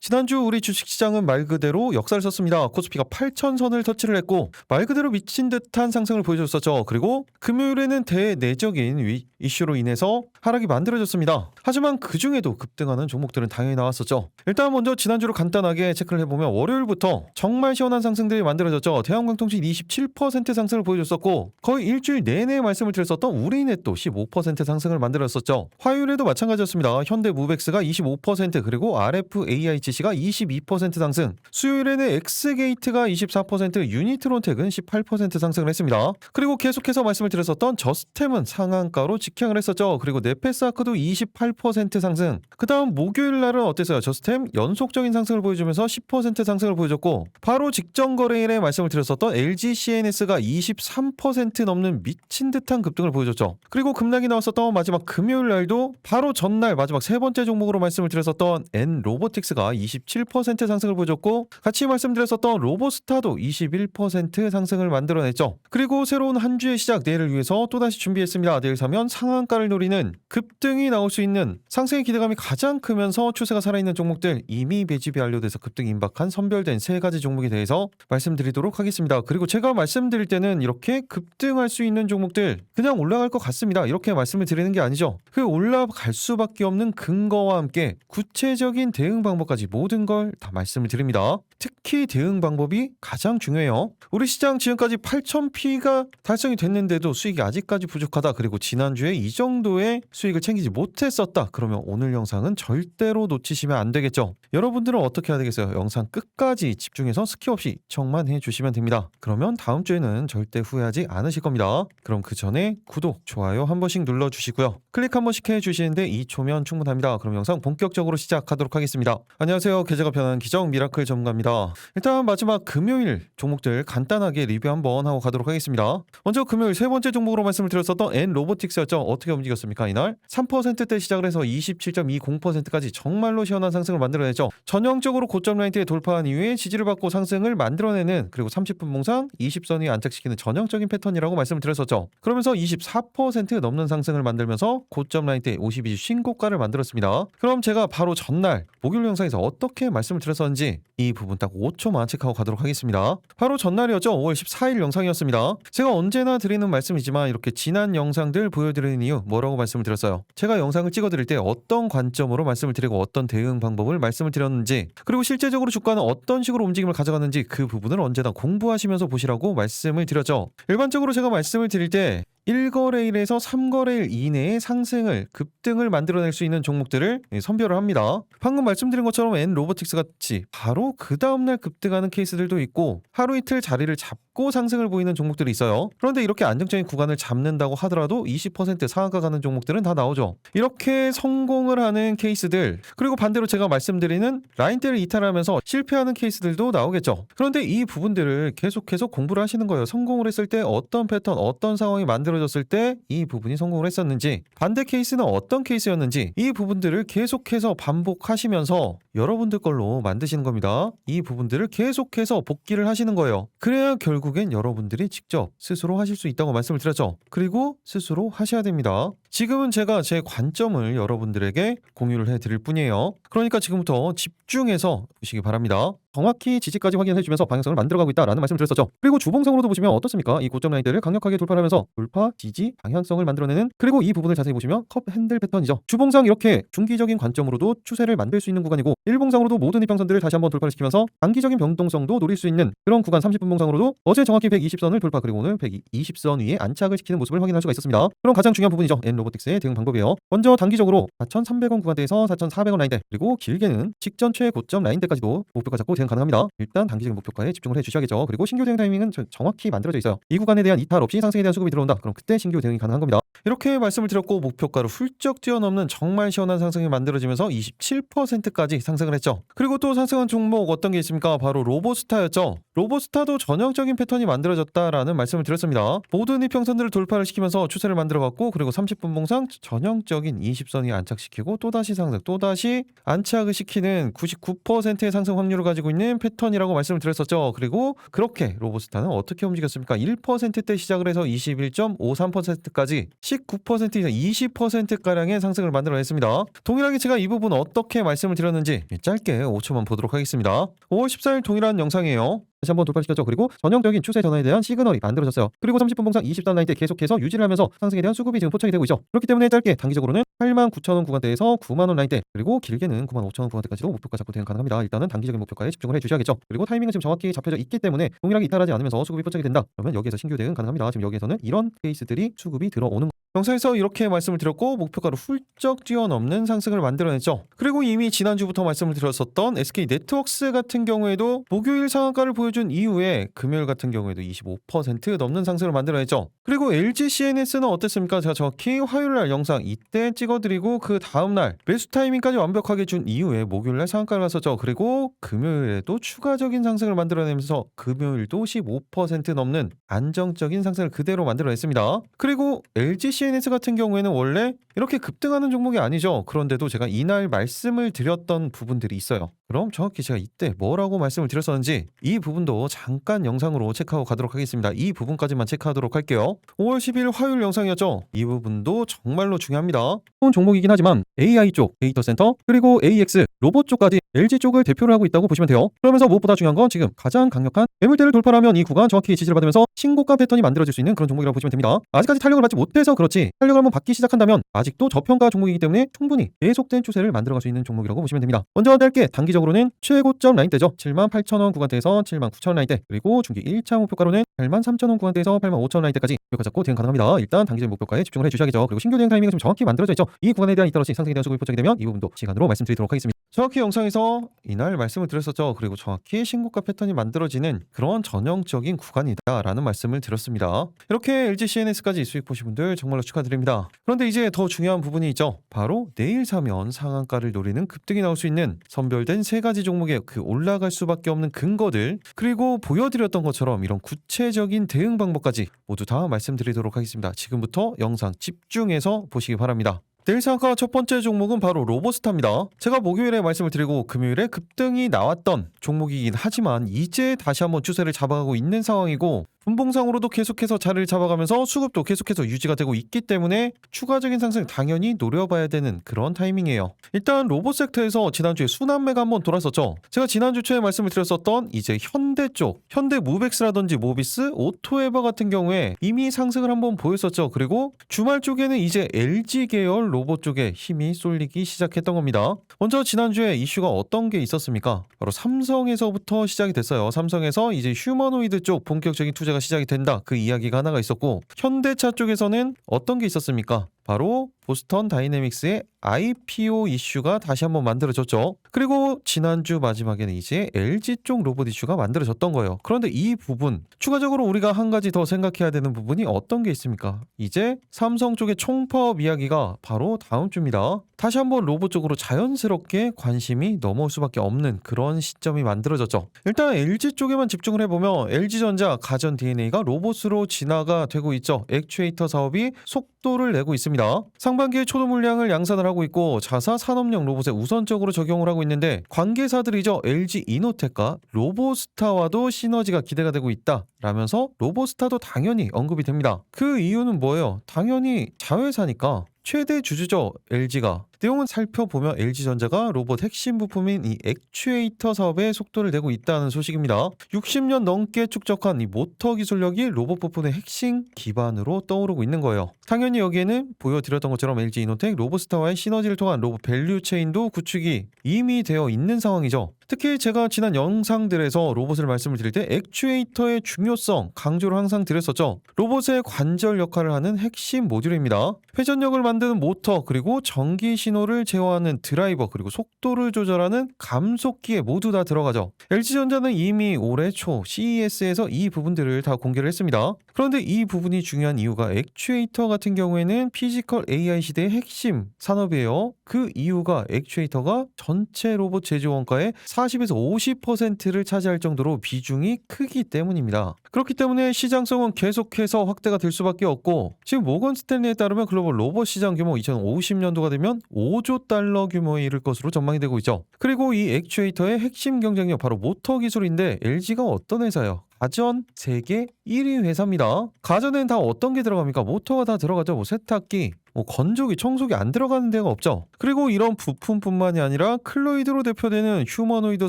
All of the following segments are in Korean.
지난주 우리 주식시장은 말 그대로 역사를 썼습니다. 코스피가 8,000선을 터치를 했고 말 그대로 미친 듯한 상승을 보여줬었죠. 그리고 금요일에는 대내적인 이슈로 인해서 하락이 만들어졌습니다. 하지만 그중에도 급등하는 종목들은 당연히 나왔었죠. 일단 먼저 지난주를 간단하게 체크를 해보면 월요일부터 정말 시원한 상승들이 만들어졌죠. 대한광통신 27% 상승을 보여줬었고 거의 일주일 내내 말씀을 드렸었던 우리넷도 15% 상승을 만들었었죠. 화요일에도 마찬가지였습니다. 현대무백스가 25% 그리고 RFAICC가 22% 상승, 수요일에는 엑스게이트가 24%, 유니트론텍은 18% 상승을 했습니다. 그리고 계속해서 말씀을 드렸었던 저스템은 상한가로 직행을 했었죠. 그리고 네페스아크도 28% 상승. 그 다음 목요일 날은 어땠어요? 저스템 연속적인 상승을 보여주면서 10% 상승을 보여줬고 바로 직전 거래일에 말씀을 드렸었던 LGCNS가 23% 넘는 미친 듯한 급등을 보여줬죠. 그리고 급락이 나왔었던 마지막 금요일 날도 바로 전날 마지막 세 번째 종목으로 말씀을 드렸었던 N로보틱스가 27% 상승을 보여줬고 같이 말씀드렸었던 로보스타도 21% 상승을 만들어냈죠. 그리고 새로운 한 주의 시작 내일을 위해서 또다시 준비했습니다. 내일 사면 상한가를 노리는 급등이 나올 수 있는 상승의 기대감이 가장 크면서 추세가 살아있는 종목들, 이미 매집이 완료돼서 급등 임박한 선별된 세 가지 종목에 대해서 말씀드리도록 하겠습니다. 그리고 제가 말씀드릴 때는 이렇게 급등할 수 있는 종목들 그냥 올라갈 것 같습니다. 이렇게 말씀을 드리는 게 아니죠. 그 올라갈 수밖에 없는 근거와 함께 구체적인 대응 방법까지 모든 걸 다 말씀을 드립니다. 특히 대응 방법이 가장 중요해요. 우리 시장 지금까지 8,000P가 달성이 됐는데도 수익이 아직까지 부족하다. 그리고 지난주에 이 정도의 수익을 챙기지 못했었다. 그러면 오늘 영상은 절대로 놓치시면 안 되겠죠. 여러분들은 어떻게 해야 되겠어요? 영상 끝까지 집중해서 스킵 없이 시청만 해주시면 됩니다. 그러면 다음 주에는 절대 후회하지 않으실 겁니다. 그럼 그 전에 구독, 좋아요 한 번씩 눌러주시고요. 클릭 한 번씩 해주시는데 2초면 충분합니다. 그럼 영상 본격적으로 시작하도록 하겠습니다. 안녕하세요. 계좌가 편한 기적 미라클 전문가입니다. 일단 마지막 금요일 종목들 간단하게 리뷰 한번 하고 가도록 하겠습니다. 먼저 금요일 세 번째 종목으로 말씀을 드렸었던 N로보틱스였죠. 어떻게 움직였습니까? 이날 3%대 시작을 해서 27.20%까지 정말로 시원한 상승을 만들어냈죠. 전형적으로 고점 라인대에 돌파한 이후에 지지를 받고 상승을 만들어내는 그리고 30분 봉상 20선 위에 안착시키는 전형적인 패턴이라고 말씀을 드렸었죠. 그러면서 24% 넘는 상승을 만들면서 고점 라인대 52주 신고가를 만들었습니다. 그럼 제가 바로 전날 목요일 영상에서 어떻게 말씀을 드렸었는지 이 부분 딱 5초만 체크하고 가도록 하겠습니다. 바로 전날이었죠. 5월 14일 영상이었습니다. 제가 언제나 드리는 말씀이지만 이렇게 지난 영상들 보여드리는 이유 뭐라고 말씀을 드렸어요? 제가 영상을 찍어드릴 때 어떤 관점으로 말씀을 드리고 어떤 대응 방법을 말씀을 드렸는지 그리고 실제적으로 주가는 어떤 식으로 움직임을 가져갔는지 그 부분을 언제나 공부하시면서 보시라고 말씀을 드렸죠. 일반적으로 제가 말씀을 드릴 때 1거래일에서 3거래일 이내에 상승을 급등을 만들어낼 수 있는 종목들을 선별을 합니다. 방금 말씀드린 것처럼 N로보틱스 같이 바로 그 다음날 급등하는 케이스들도 있고 하루 이틀 자리를 잡고 상승을 보이는 종목들이 있어요. 그런데 이렇게 안정적인 구간을 잡는다고 하더라도 20% 상한가 가는 종목들은 다 나오죠. 이렇게 성공을 하는 케이스들 그리고 반대로 제가 말씀드리는 라인대를 이탈하면서 실패하는 케이스들도 나오겠죠. 그런데 이 부분들을 계속해서 공부를 하시는 거예요. 성공을 했을 때 어떤 패턴 어떤 상황이 만들어졌을 때 이 부분이 성공을 했었는지 반대 케이스는 어떤 케이스였는지 이 부분들을 계속해서 반복하시면서 여러분들 걸로 만드시는 겁니다. 이 부분들을 계속해서 복기를 하시는 거예요. 그래야 결국엔 여러분들이 직접 스스로 하실 수 있다고 말씀을 드렸죠. 그리고 스스로 하셔야 됩니다. 지금은 제가 제 관점을 여러분들에게 공유를 해드릴 뿐이에요. 그러니까 지금부터 집중해서 보시기 바랍니다. 정확히 지지까지 확인해주면서 방향성을 만들어가고 있다라는 말씀을 드렸었죠. 그리고 주봉상으로도 보시면 어떻습니까? 이 고점 라인대를 강력하게 돌파하면서 돌파, 지지, 방향성을 만들어내는 그리고 이 부분을 자세히 보시면 컵 핸들 패턴이죠. 주봉상 이렇게 중기적인 관점으로도 추세를 만들 수 있는 구간이고 일봉상으로도 모든 이평선들을 다시 한번 돌파를 시키면서 단기적인 변동성도 노릴 수 있는 그런 구간 30분 봉상으로도 어제 정확히 120선을 돌파 그리고 오늘 120선 위에 안착을 시키는 모습을 확인할 수가 있었습니다. 그럼 가장 중요한 부분이죠. N로보틱스의 대응 방법이에요. 먼저 단기적으로 4,300원 구간대에서 4,400원 라인대 그리고 길게는 직전 최고점 라인대까지도 목표가 잡고 대응 가능합니다. 일단 단기적인 목표가에 집중을 해주셔야겠죠. 그리고 신규 대응 타이밍은 정확히 만들어져 있어요. 이 구간에 대한 이탈 없이 상승에 대한 수급이 들어온다. 그럼 그때 신규 대응이 가능한 겁니다. 이렇게 말씀을 드렸고 목표가를 훌쩍 뛰어넘는 정말 시원한 상승이 만들어지면서 27%까지 상승을 했죠. 그리고 또 상승한 종목 어떤 게 있습니까? 바로 로보스타였죠. 로보스타도 전형적인 패턴이 만들어졌다라는 말씀을 드렸습니다. 모든 이평선들을 돌파를 시키면서 추세를 만들어갔고 그리고 30분 분봉상 전형적인 20선이 안착시키고 또다시 상승, 또다시 안착을 시키는 99%의 상승 확률을 가지고 있는 패턴이라고 말씀을 드렸었죠. 그리고 그렇게 로보스타는 어떻게 움직였습니까? 1%대 시작을 해서 21.53%까지 19% 이상 20%가량의 상승을 만들어냈습니다. 동일하게 제가 이 부분 어떻게 말씀을 드렸는지 짧게 5초만 보도록 하겠습니다. 5월 14일 동일한 영상이에요. 다시 한번 돌파시켰죠. 그리고 전형적인 추세 전환에 대한 시그널이 만들어졌어요. 그리고 30분 봉상 20선 라인 때 계속해서 유지를 하면서 상승에 대한 수급이 지금 포착이 되고 있죠. 그렇기 때문에 짧게 단기적으로는 89,000원 구간대에서 90,000원 라인 대, 그리고 길게는 95,000원 구간대까지도 목표가 잡고 대응 가능합니다. 일단은 단기적인 목표가에 집중을 해주셔야겠죠. 그리고 타이밍은 지금 정확히 잡혀져 있기 때문에 동일하게 이탈하지 않으면서 수급이 포착이 된다. 그러면 여기에서 신규 대응 가능합니다. 지금 여기에서는 이런 케이스들이 수급이 들어오는 영상에서 이렇게 말씀을 드렸고 목표가로 훌쩍 뛰어넘는 상승을 만들어냈죠. 그리고 이미 지난주부터 말씀을 드렸었던 SK네트워크스 같은 경우에도 목요일 상한가를 보여준 이후에 금요일 같은 경우에도 25% 넘는 상승을 만들어냈죠. 그리고 LG CNS는 어땠습니까? 제가 정확히 화요일날 영상 이때 찍어드리고 그 다음날 매수 타이밍까지 완벽하게 준 이후에 목요일날 상한가를 갔었죠. 그리고 금요일에도 추가적인 상승을 만들어내면서 금요일도 15% 넘는 안정적인 상승을 그대로 만들어냈습니다. 그리고 LG CNS 같은 경우에는 원래 이렇게 급등하는 종목이 아니죠. 그런데도 제가 이날 말씀을 드렸던 부분들이 있어요. 그럼 정확히 제가 이때 뭐라고 말씀을 드렸었는지 이 부분도 잠깐 영상으로 체크하고 가도록 하겠습니다. 이 부분까지만 체크하도록 할게요. 5월 10일 화요일 영상이었죠. 이 부분도 정말로 중요합니다. 좋은 종목이긴 하지만 AI 쪽, 데이터 센터, 그리고 AX, 로봇 쪽까지 LG 쪽을 대표를 하고 있다고 보시면 돼요. 그러면서 무엇보다 중요한 건 지금 가장 강력한 매물대를 돌파하면 이 구간 정확히 지지를 받으면서 신고가 패턴이 만들어질 수 있는 그런 종목이라고 보시면 됩니다. 아직까지 탄력을 받지 못해서 그렇지 탄력을 한번 받기 시작한다면 아직도 저평가 종목이기 때문에 충분히 계속된 추세를 만들어갈 수 있는 종목이라고 보시면 됩니다. 먼저 짧게 단기적으로는 최고점 라인대죠. 78,000원 구간대에서 79,000원 라인대, 그리고 중기 1차 목표가로는 83,000원 구간대에서 85,000원 라인대까지 목표가 잡고 대응 가능합니다. 일단 단기적인 목표가에 집중을 해주셔야겠죠. 그리고 신규 대응 타이밍은 좀 정확히 만들어져 있죠. 이 구간에 대한 이따라시 상승에 대한 수급이 포착이 되면 이 부분도 시간으로 말씀드리도록 하겠습니다. 정확히 영상에서 이날 말씀을 드렸었죠. 그리고 정확히 신고가 패턴이 만들어지는 그런 전형적인 구간이다라는 말씀을 드렸습니다. 이렇게 LG CNS까지 수익 보신 분들 정말로 축하드립니다. 그런데 이제 더 중요한 부분이 있죠. 바로 내일 사면 상한가를 노리는 급등이 나올 수 있는 선별된 세 가지 종목의 그 올라갈 수밖에 없는 근거들, 그리고 보여드렸던 것처럼 이런 구체적인 대응 방법까지 모두 다 말씀드리도록 하겠습니다. 지금부터 영상 집중해서 보시기 바랍니다. 내일 상한가 첫 번째 종목은 바로 로보스타입니다. 제가 목요일에 말씀을 드리고 금요일에 급등이 나왔던 종목이긴 하지만 이제 다시 한번 추세를 잡아가고 있는 상황이고 분봉상으로도 계속해서 자리를 잡아가면서 수급도 계속해서 유지가 되고 있기 때문에 추가적인 상승 당연히 노려봐야 되는 그런 타이밍이에요. 일단 로봇 섹터에서 지난주에 순환매가 한번 돌았었죠. 제가 지난주 초에 말씀을 드렸었던 이제 현대 쪽, 현대 무벡스라든지 모비스, 오토에버 같은 경우에 이미 상승을 한번 보였었죠. 그리고 주말 쪽에는 이제 LG 계열 로봇 쪽에 힘이 쏠리기 시작했던 겁니다. 먼저 지난주에 이슈가 어떤 게 있었습니까? 바로 삼성에서부터 시작이 됐어요. 삼성에서 이제 휴머노이드 쪽 본격적인 투자가 시작이 된다. 그 이야기가 하나가 있었고, 현대차 쪽에서는 어떤 게 있었습니까? 바로 보스턴 다이내믹스의 IPO 이슈가 다시 한번 만들어졌죠. 그리고 지난주 마지막에는 이제 LG 쪽 로봇 이슈가 만들어졌던 거예요. 그런데 이 부분 추가적으로 우리가 한 가지 더 생각해야 되는 부분이 어떤 게 있습니까? 이제 삼성 쪽의 총파업 이야기가 바로 다음 주입니다. 다시 한번 로봇 쪽으로 자연스럽게 관심이 넘어올 수밖에 없는 그런 시점이 만들어졌죠. 일단 LG 쪽에만 집중을 해보면 LG전자 가전 DNA가 로봇으로 진화가 되고 있죠. 액추에이터 사업이 속도를 내고 있습니다. 상반기에 초도 물량을 양산을 하고 있고 자사 산업용 로봇에 우선적으로 적용을 하고 있는데 관계사들이죠. LG 이노텍과 로보스타와도 시너지가 기대가 되고 있다 라면서 로보스타도 당연히 언급이 됩니다. 그 이유는 뭐예요? 당연히 자회사니까 최대 주주죠. LG가. 내용은 살펴보면 LG전자가 로봇 핵심 부품인 이 액추에이터 사업에 속도를 내고 있다는 소식입니다. 60년 넘게 축적한 이 모터 기술력이 로봇 부품의 핵심 기반으로 떠오르고 있는 거예요. 당연히 여기에는 보여드렸던 것처럼 LG 이노텍, 로보스타와의 시너지를 통한 로봇 밸류 체인도 구축이 이미 되어 있는 상황이죠. 특히 제가 지난 영상들에서 로봇을 말씀을 드릴 때 액추에이터의 중요성 강조를 항상 드렸었죠. 로봇의 관절 역할을 하는 핵심 모듈입니다. 회전력을 만드는 모터, 그리고 전기 신호 신호를 제어하는 드라이버 그리고 속도를 조절하는 감속기에 모두 다 들어가죠. LG전자는 이미 올해 초 CES에서 이 부분들을 다 공개를 했습니다. 그런데 이 부분이 중요한 이유가 액추에이터 같은 경우에는 피지컬 AI 시대의 핵심 산업이에요. 그 이유가 액추에이터가 전체 로봇 제조 원가의 40에서 50%를 차지할 정도로 비중이 크기 때문입니다. 그렇기 때문에 시장성은 계속해서 확대가 될 수밖에 없고, 지금 모건 스탠리에 따르면 글로벌 로봇 시장 규모 2050년도가 되면 5조 달러 규모에 이를 것으로 전망이 되고 있죠. 그리고 이 액추에이터의 핵심 경쟁력 바로 모터 기술인데 LG가 어떤 회사예요? 가전 세계 1위 회사입니다. 가전엔 다 어떤 게 들어갑니까? 모터가 다 들어가죠. 뭐 세탁기, 건조기, 청소기 안 들어가는 데가 없죠. 그리고 이런 부품뿐만이 아니라 클로이드로 대표되는 휴머노이드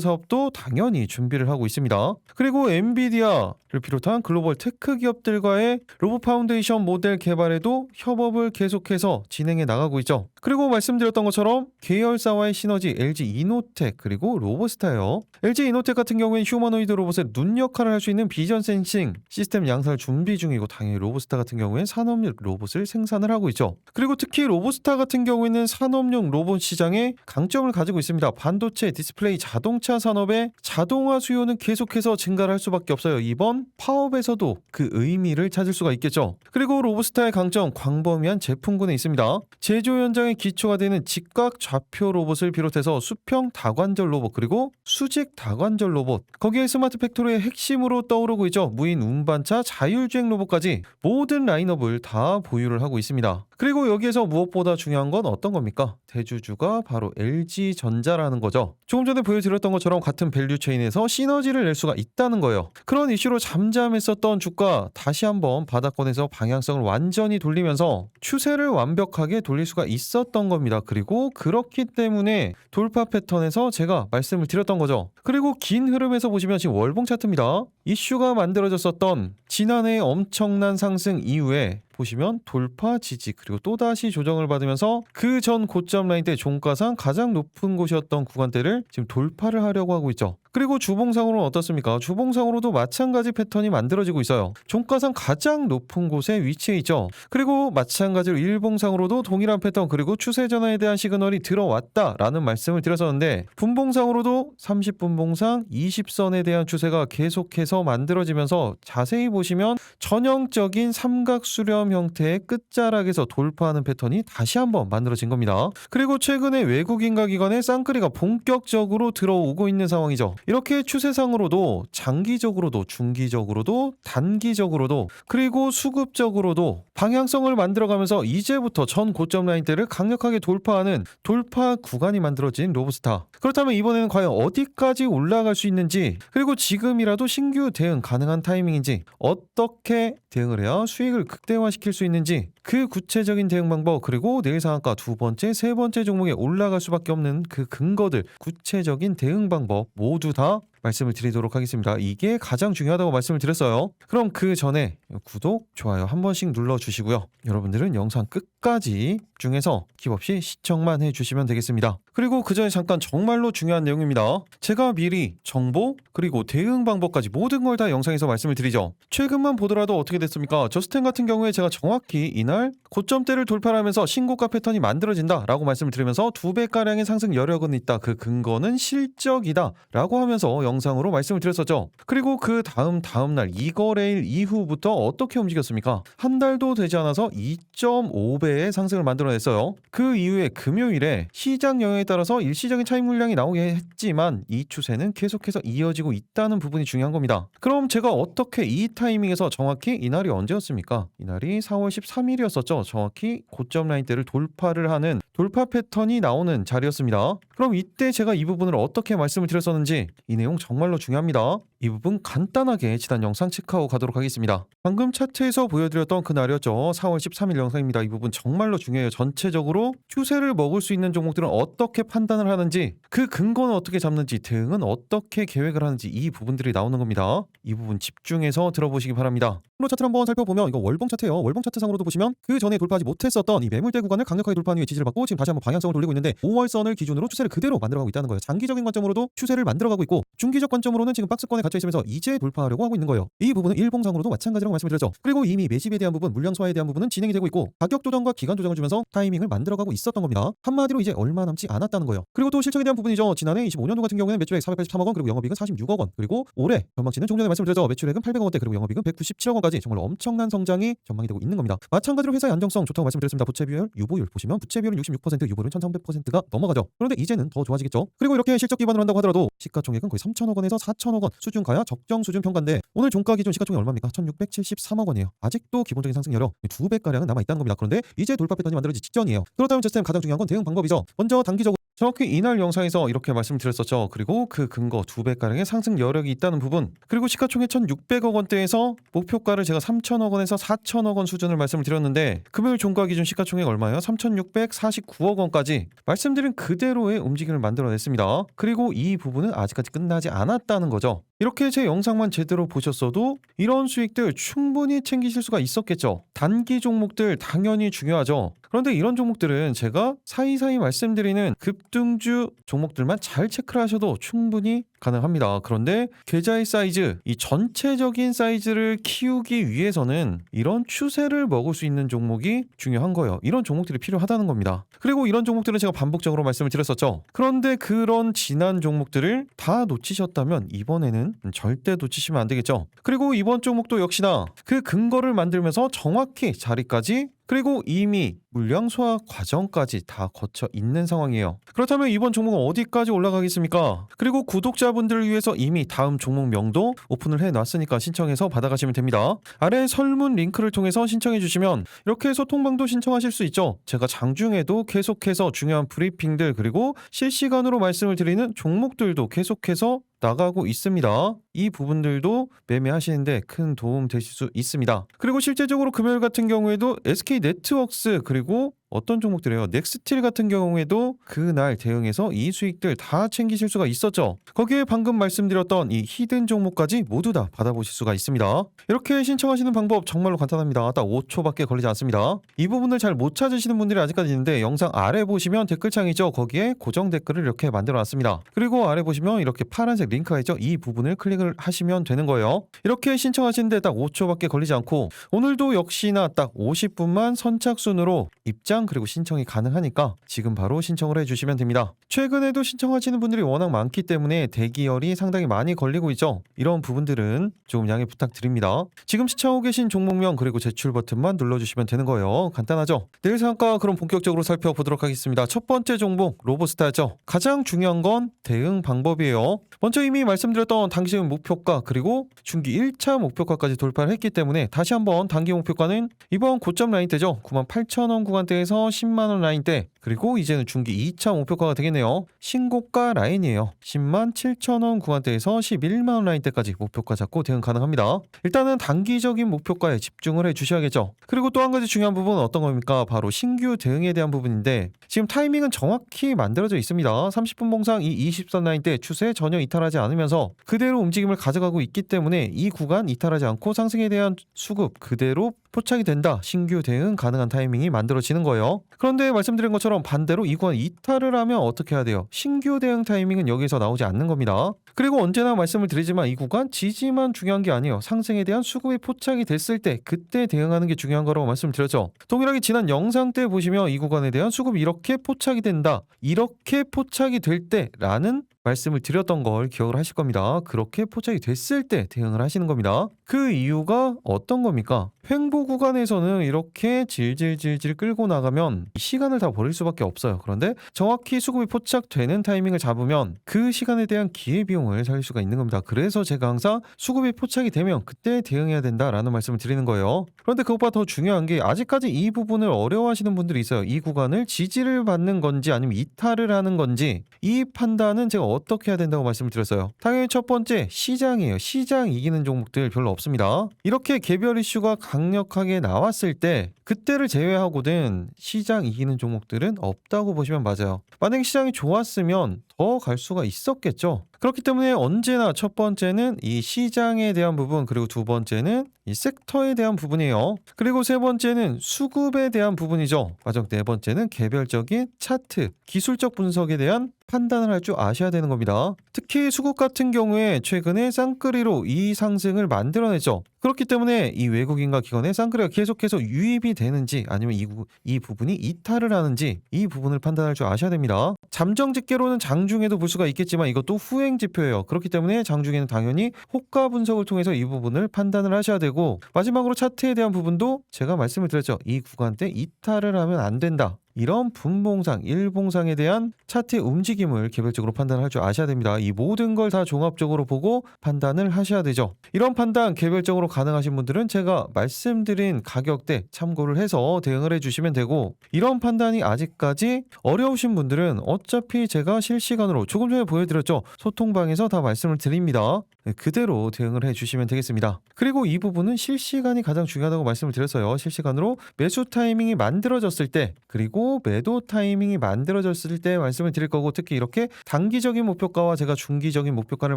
사업도 당연히 준비를 하고 있습니다. 그리고 엔비디아를 비롯한 글로벌 테크 기업들과의 로봇 파운데이션 모델 개발에도 협업을 계속해서 진행해 나가고 있죠. 그리고 말씀드렸던 것처럼 계열사와의 시너지 LG 이노텍 그리고 로보스타예요. LG 이노텍 같은 경우에는 휴머노이드 로봇의 눈 역할을 할 수 있는 비전 센싱 시스템 양산을 준비 중이고, 당연히 로보스타 같은 경우에는 산업용 로봇을 생산을 하고 있죠. 그리고 특히 로보스타 같은 경우에는 산업용 로봇 시장에 강점을 가지고 있습니다. 반도체, 디스플레이, 자동차 산업의 자동화 수요는 계속해서 증가를 할 수밖에 없어요. 이번 파업에서도 그 의미를 찾을 수가 있겠죠. 그리고 로보스타의 강점, 광범위한 제품군에 있습니다. 제조 현장의 기초가 되는 직각 좌표 로봇을 비롯해서 수평 다관절 로봇 그리고 수직 다관절 로봇, 거기에 스마트 팩토리의 핵심으로 떠오르고 있죠. 무인 운반차, 자율주행 로봇까지 모든 라인업을 다 보유를 하고 있습니다. 그리고 여기에서 무엇보다 중요한 건 어떤 겁니까? 대주주가 바로 LG전자라는 거죠. 조금 전에 보여드렸던 것처럼 같은 밸류체인에서 시너지를 낼 수가 있다는 거예요. 그런 이슈로 잠잠했었던 주가 다시 한번 바닥권에서 방향성을 완전히 돌리면서 추세를 완벽하게 돌릴 수가 있었던 겁니다. 그리고 그렇기 때문에 돌파 패턴에서 제가 말씀을 드렸던 거죠. 그리고 긴 흐름에서 보시면 지금 월봉 차트입니다. 이슈가 만들어졌었던 지난해의 엄청난 상승 이후에 보시면 돌파 지지 그리고 또다시 조정을 받으면서 그 전 고점 라인 때 종가상 가장 높은 곳이었던 구간대를 지금 돌파를 하려고 하고 있죠. 그리고 주봉상으로는 어떻습니까? 주봉상으로도 마찬가지 패턴이 만들어지고 있어요. 종가상 가장 높은 곳에 위치해 있죠. 그리고 마찬가지로 일봉상으로도 동일한 패턴 그리고 추세 전환에 대한 시그널이 들어왔다라는 말씀을 드렸었는데, 분봉상으로도 30분봉상 20선에 대한 추세가 계속해서 만들어지면서 자세히 보시면 전형적인 삼각수렴 형태의 끝자락에서 돌파하는 패턴이 다시 한번 만들어진 겁니다. 그리고 최근에 외국인과 기관의 쌍끌이가 본격적으로 들어오고 있는 상황이죠. 이렇게 추세상으로도 장기적으로도 중기적으로도 단기적으로도 그리고 수급적으로도 방향성을 만들어가면서 이제부터 전 고점 라인대를 강력하게 돌파하는 돌파 구간이 만들어진 로보스타. 그렇다면 이번에는 과연 어디까지 올라갈 수 있는지, 그리고 지금이라도 신규 대응 가능한 타이밍인지, 어떻게 대응을 해야 수익을 극대화시킬 수 있는지, 그 구체적인 대응 방법, 그리고 내일 상한가 두 번째, 세 번째 종목에 올라갈 수밖에 없는 그 근거들, 구체적인 대응 방법 모두 다 말씀을 드리도록 하겠습니다. 이게 가장 중요하다고 말씀을 드렸어요. 그럼 그 전에 구독, 좋아요 한 번씩 눌러주시고요. 여러분들은 영상 끝까지 집중해서 킵없이 시청만 해주시면 되겠습니다. 그리고 그 전에 잠깐 정말로 중요한 내용입니다. 제가 미리 정보 그리고 대응 방법까지 모든 걸 다 영상에서 말씀을 드리죠. 최근만 보더라도 어떻게 됐습니까? 저스텐 같은 경우에 제가 정확히 이날 고점대를 돌파하면서 신고가 패턴이 만들어진다 라고 말씀을 드리면서 2배가량의 상승 여력은 있다, 그 근거는 실적이다 라고 하면서 영상으로 말씀을 드렸었죠. 그리고 그 다음날 이거래일 이후부터 어떻게 움직였습니까? 한 달도 되지 않아서 2.5배의 상승을 만들어냈어요. 그 이후에 금요일에 시장 영향에 따라서 일시적인 차익 물량이 나오게 했지만 이 추세는 계속해서 이어지고 있다는 부분이 중요한 겁니다. 그럼 제가 어떻게 이 타이밍에서 정확히 이날이 언제였습니까? 이날이 4월 13일이었었죠. 정확히 고점 라인대를 돌파를 하는 돌파 패턴이 나오는 자리였습니다. 그럼 이때 제가 이 부분을 어떻게 말씀을 드렸었는지, 이 내용 정말로 중요합니다. 이 부분 간단하게 지난 영상 체크하고 가도록 하겠습니다. 방금 차트에서 보여드렸던 그날이었죠. 4월 13일 영상입니다. 이 부분 정말로 중요해요. 전체적으로 추세를 먹을 수 있는 종목들은 어떻게 판단을 하는지, 그 근거는 어떻게 잡는지, 대응은 어떻게 계획을 하는지, 이 부분들이 나오는 겁니다. 이 부분 집중해서 들어보시기 바랍니다. 프로 차트를 한번 살펴보면 이거 월봉 차트예요. 월봉 차트상으로도 보시면 그 전에 돌파하지 못했었던 이 매물대 구간을 강력하게 돌파한 후에 지지를 받고 지금 다시 한번 방향성을 돌리고 있는데 5월선을 기준으로 추세를 그대로 만들어가고 있다는 거예요. 장기적인 관점으로도 추세를 만들어가고 있고 중기적 관점으로는 지금 박스권에 갇혀 있으면서 이제 돌파하려고 하고 있는 거예요. 이 부분은 일봉상으로도 마찬가지라고 말씀을 드렸죠. 그리고 이미 매집에 대한 부분, 물량 소화에 대한 부분은 진행이 되고 있고 가격 조정과 기간 조정을 주면서 타이밍을 만들어가고 있었던 겁니다. 한마디로 이제 얼마 남지 않았다는 거예요. 그리고 또 실적에 대한 부분이죠. 지난해 25년도 같은 경우에는 매출액 483억 원, 그리고 영업이익은 46억 원, 그리고 올해 전망치는 좀 전에 말씀을 드렸죠. 매출액은 800억 원대, 그리고 영업이익은 197억 원까지 정말 엄청난 성장이 전망이 되고 있는 겁니다. 마찬가지로 회사의 안정성 좋다고 말씀드렸습니다. 부채 비율, 유보율 보시면 부채 비율은 66%, 유보율은 1300%가 넘어가죠. 그런데 이제는 더 좋아지겠죠. 그리고 이렇게 실적 기반으로 한다고 하더라도 시가총액은 거의 3천억 원에서 4천억 원 수준 가야 적정 수준 평가인데 오늘 종가 기준 시가총액 얼마입니까? 1673억 원이에요. 아직도 기본적인 상승 여력 2배가량은 남아있다는 겁니다. 그런데 이제 돌파 패턴이 만들어지기 직전이에요. 그렇다면 제 시스템 가장 중요한 건 대응 방법이죠. 먼저 단기적으로 정확히 이날 영상에서 이렇게 말씀드렸었죠. 그리고 그 근거 2배가량의 상승 여력이 있다는 부분, 그리고 시가총액 1600억 원대에서 목표가를 제가 3000억 원에서 4000억 원 수준을 말씀을 드렸는데 금요일 종가 기준 시가총액 얼마예요? 3649억 원까지 말씀드린 그대로의 움직임을 만들어냈습니다. 그리고 이 부분은 아직까지 끝나지 않았다는 거죠. 이렇게 제 영상만 제대로 보셨어도 이런 수익들 충분히 챙기실 수가 있었겠죠. 단기 종목들 당연히 중요하죠. 그런데 이런 종목들은 제가 사이사이 말씀드리는 급등주 종목들만 잘 체크를 하셔도 충분히 가능합니다. 그런데 계좌의 사이즈, 이 전체적인 사이즈를 키우기 위해서는 이런 추세를 먹을 수 있는 종목이 중요한 거예요. 이런 종목들이 필요하다는 겁니다. 그리고 이런 종목들은 제가 반복적으로 말씀을 드렸었죠. 그런데 그런 지난 종목들을 다 놓치셨다면 이번에는 절대 놓치시면 안 되겠죠. 그리고 이번 종목도 역시나 그 근거를 만들면서 정확히 자리까지, 그리고 이미 물량 소화 과정까지 다 거쳐 있는 상황이에요. 그렇다면 이번 종목은 어디까지 올라가겠습니까? 그리고 구독자분들을 위해서 이미 다음 종목명도 오픈을 해놨으니까 신청해서 받아가시면 됩니다. 아래 설문 링크를 통해서 신청해 주시면 이렇게 소통방도 신청하실 수 있죠. 제가 장중에도 계속해서 중요한 브리핑들, 그리고 실시간으로 말씀을 드리는 종목들도 계속해서 나가고 있습니다. 이 부분들도 매매하시는데 큰 도움 되실 수 있습니다. 그리고 실제적으로 금요일 같은 경우에도 SK네트웍스, 그리고 어떤 종목들이에요? 넥스틸 같은 경우에도 그날 대응해서 이 수익들 다 챙기실 수가 있었죠. 거기에 방금 말씀드렸던 이 히든 종목까지 모두 다 받아보실 수가 있습니다. 이렇게 신청하시는 방법 정말로 간단합니다. 딱 5초밖에 걸리지 않습니다. 이 부분을 잘 못 찾으시는 분들이 아직까지 있는데 영상 아래 보시면 댓글창이죠. 거기에 고정 댓글을 이렇게 만들어 놨습니다. 그리고 아래 보시면 이렇게 파란색 링크가 있죠. 이 부분을 클릭을 하시면 되는 거예요. 이렇게 신청하시는데 딱 5초밖에 걸리지 않고 오늘도 역시나 딱 50분만 선착순으로 입장 그리고 신청이 가능하니까 지금 바로 신청을 해주시면 됩니다. 최근에도 신청하시는 분들이 워낙 많기 때문에 대기열이 상당히 많이 걸리고 있죠. 이런 부분들은 좀 양해 부탁드립니다. 지금 시청하고 계신 종목명 그리고 제출 버튼만 눌러주시면 되는 거예요. 간단하죠? 내일 상가 그럼 본격적으로 살펴보도록 하겠습니다. 첫 번째 종목 로보스타죠. 가장 중요한 건 대응 방법이에요. 먼저 이미 말씀드렸던 단기적인 목표가 그리고 중기 1차 목표가까지 돌파를 했기 때문에 다시 한번 단기 목표가는 이번 고점 라인대죠. 98,000원 구간대에서 10만원 라인대, 그리고 이제는 중기 2차 목표가가 되겠네요. 신고가 라인이에요. 107,000원 구간대에서 11만원 라인대까지 목표가 잡고 대응 가능합니다. 일단은 단기적인 목표가에 집중을 해주셔야겠죠. 그리고 또 한 가지 중요한 부분은 어떤 겁니까? 바로 신규 대응에 대한 부분인데 지금 타이밍은 정확히 만들어져 있습니다. 30분 봉상 이 20선 라인대 추세 전혀 이탈하지 않으면서 그대로 움직임을 가져가고 있기 때문에 이 구간 이탈하지 않고 상승에 대한 수급 그대로 포착이 된다. 신규 대응 가능한 타이밍이 만들어지는 거예요. 그런데 말씀드린 것처럼 반대로 이 구간 이탈을 하면 어떻게 해야 돼요? 신규 대응 타이밍은 여기서 나오지 않는 겁니다. 그리고 언제나 말씀을 드리지만 이 구간 지지만 중요한 게 아니에요. 상승에 대한 수급이 포착이 됐을 때 그때 대응하는 게 중요한 거라고 말씀드렸죠. 동일하게 지난 영상 때 보시면 이 구간에 대한 수급이 이렇게 포착이 된다. 이렇게 포착이 될 때라는 말씀을 드렸던 걸 기억을 하실 겁니다. 그렇게 포착이 됐을 때 대응을 하시는 겁니다. 그 이유가 어떤 겁니까? 횡보 구간에서는 이렇게 질질질질 끌고 나가면 시간을 다 버릴 수밖에 없어요. 그런데 정확히 수급이 포착되는 타이밍을 잡으면 그 시간에 대한 기회비용을 살릴 수가 있는 겁니다. 그래서 제가 항상 수급이 포착이 되면 그때 대응해야 된다라는 말씀을 드리는 거예요. 그런데 그것보다 더 중요한 게 아직까지 이 부분을 어려워하시는 분들이 있어요. 이 구간을 지지를 받는 건지 아니면 이탈을 하는 건지 이 판단은 제가 어떻게 해야 된다고 말씀을 드렸어요. 당연히 첫 번째 시장이에요. 시장 이기는 종목들 별로 없습니다. 이렇게 개별 이슈가 강력하게 나왔을 때 그때를 제외하고는 시장 이기는 종목들은 없다고 보시면 맞아요. 만약에 시장이 좋았으면 더 갈 수가 있었겠죠. 그렇기 때문에 언제나 첫 번째는 이 시장에 대한 부분, 그리고 두 번째는 이 섹터에 대한 부분이에요. 그리고 세 번째는 수급에 대한 부분이죠. 마지막 네 번째는 개별적인 차트, 기술적 분석에 대한 판단을 할 줄 아셔야 되는 겁니다. 특히 수급 같은 경우에 최근에 쌍끌이로 이 상승을 만들어냈죠. 그렇기 때문에 이 외국인과 기관의 쌍끌이가 계속해서 유입이 되는지 아니면 이 부분이 이탈을 하는지 이 부분을 판단할 줄 아셔야 됩니다. 잠정 집계로는 장중에도 볼 수가 있겠지만 이것도 후행 지표예요. 그렇기 때문에 장중에는 당연히 호가 분석을 통해서 이 부분을 판단을 하셔야 되고, 마지막으로 차트에 대한 부분도 제가 말씀을 드렸죠. 이 구간대 이탈을 하면 안 된다. 이런 분봉상, 일봉상에 대한 차트의 움직임을 개별적으로 판단할 줄 아셔야 됩니다. 이 모든 걸 다 종합적으로 보고 판단을 하셔야 되죠. 이런 판단 개별적으로 가능하신 분들은 제가 말씀드린 가격대 참고를 해서 대응을 해주시면 되고, 이런 판단이 아직까지 어려우신 분들은 어차피 제가 실시간으로 조금 전에 보여드렸죠. 소통방에서 다 말씀을 드립니다. 그대로 대응을 해주시면 되겠습니다. 그리고 이 부분은 실시간이 가장 중요하다고 말씀을 드렸어요. 실시간으로 매수 타이밍이 만들어졌을 때, 그리고 매도 타이밍이 만들어졌을 때 말씀을 드릴 거고, 특히 이렇게 단기적인 목표가와 제가 중기적인 목표가를